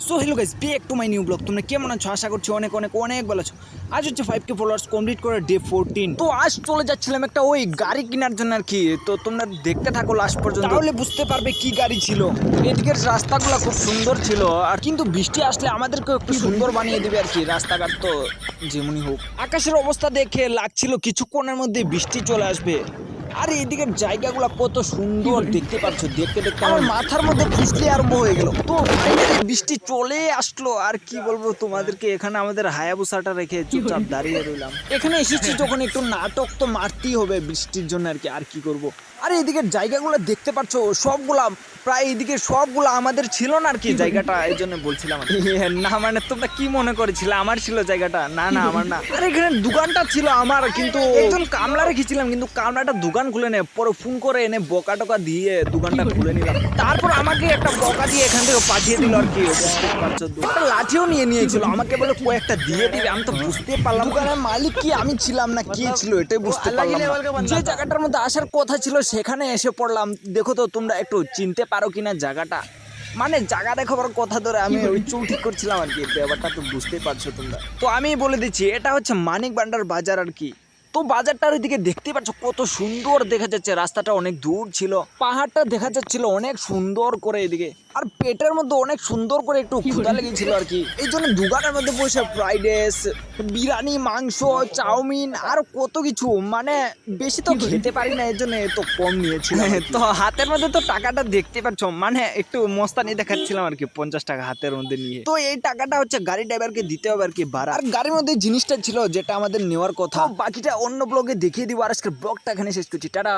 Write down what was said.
So hello guys, back to my new blog. তোমরা কেমন আছো? আশা করছি অনেক অনেক অনেক ভালো আছো। আজ হচ্ছে 5K ফলোয়ার্স কমপ্লিট করে ডে 14। তো আজ চলে যাচ্ছিলাম একটা ওই গাড়ি কেনার জন্য আর কি। তো তোমরা দেখতে থাকো লাস্ট পর্যন্ত, তাহলে বুঝতে পারবে কি গাড়ি ছিল। এদিকের রাস্তাগুলো খুব সুন্দর ছিল, আর কিন্তু বৃষ্টি আসলে আমাদেরকে একটু সুন্দর বানিয়ে দেবে আর কি। রাস্তাঘাট তো যেমনই হোক, আকাশের অবস্থা দেখে লাগছিল কিছুক্ষণের মধ্যে বৃষ্টি চলে আসবে। আর এইদিকের জায়গাগুলো কত সুন্দর দেখতে পাচ্ছ। দেখতে দেখতে আমার মাথার মধ্যে ফিসলি আরম্ভ হয়ে গেল। তো ফাইনালি বৃষ্টি চলে আসলো। আর কি বলবো তোমাদেরকে, এখানে আমাদের হায়াবুসাটা রেখে চুপচাপ দাঁড়িয়ে রইলাম। এখানে এসেছি যখন একটু নাটক তো মারতেই হবে বৃষ্টির জন্য আর কি। আর কি করব। আর এইদিকের জায়গাগুলো দেখতে পাচ্ছ সবগুলা, প্রায় এইদিকে সবগুলো আমাদের ছিল না আর কি জায়গাটা। এই জন্য বলছিলাম আর কি। না মানে তোমরা কি মনে করেছিলে আমার ছিল জায়গাটা? না না আমার না। আর এখানে দোকানটা ছিল আমার, কিন্তু একজন কামলা রেখেছিলাম, কিন্তু কামলাটা দোকান খুলে নেয়। পরে ফোন করে এনে বকা টকা দিয়ে দোকানটা খুলে নিলাম। তারপর আমাকে একটা বকা দিয়ে এখান থেকে পাঠিয়ে দিল আর কি। বুঝতে পারছো, একটা লাঠিও নিয়ে নিয়েছিল। আমাকে বলে কয়েকটা দিয়ে দিবে। আমি তো বুঝতে পারলাম দোকানের মালিক কি আমি ছিলাম না কি ছিল, এটাই বুঝতে পারলাম না। যে জায়গাটার মধ্যে আসার কথা ছিল সেখানে এসে পড়লাম। দেখো তো তোমরা একটু চিনতে পারো কিনা জায়গাটা। মানে জায়গা দেখাবার কথা ধরে আমি ওই চুল ঠিক করছিলাম আর কি। ব্যাপারটা তো বুঝতেই পারছো তোমরা। তো আমি বলে দিচ্ছি, এটা হচ্ছে মানিক ভান্ডার বাজার আর কি। তো বাজারটার ওইদিকে দেখতে পাচ্ছ কত সুন্দর দেখা যাচ্ছে। রাস্তাটা অনেক দূর ছিল, পাহাড়টা দেখা যাচ্ছিল অনেক সুন্দর করে এদিকে। আর পেটের মধ্যে অনেক সুন্দর করে একটু ক্ষুধা লেগেছিল আর কি। এই জন্য দোকানের মধ্যে বসে ফ্রাইড রাইস, বিরিয়ানি, মাংস, চাউমিন আর কত কিছু, মানে বেশি তো খেতে পারি না, এর জন্য তো কম নিয়েছিলাম। তো হাতের মধ্যে তো টাকাটা দেখতে পাচ্ছ, মানে একটু মস্তানি দেখাচ্ছিলাম আর কি। 50 টাকা হাতের মধ্যে নিয়ে। তো এই টাকাটা হচ্ছে গাড়ি ড্রাইভারকে দিতে হবে আর কি, ভাড়া। আর গাড়ির মধ্যে জিনিসটা ছিল যেটা আমাদের নেওয়ার কথা। বাকিটা অন্য ব্লগে দেখিয়ে দিব। আর আজকের ব্লগটা এখানে শেষ করছি। টাটা।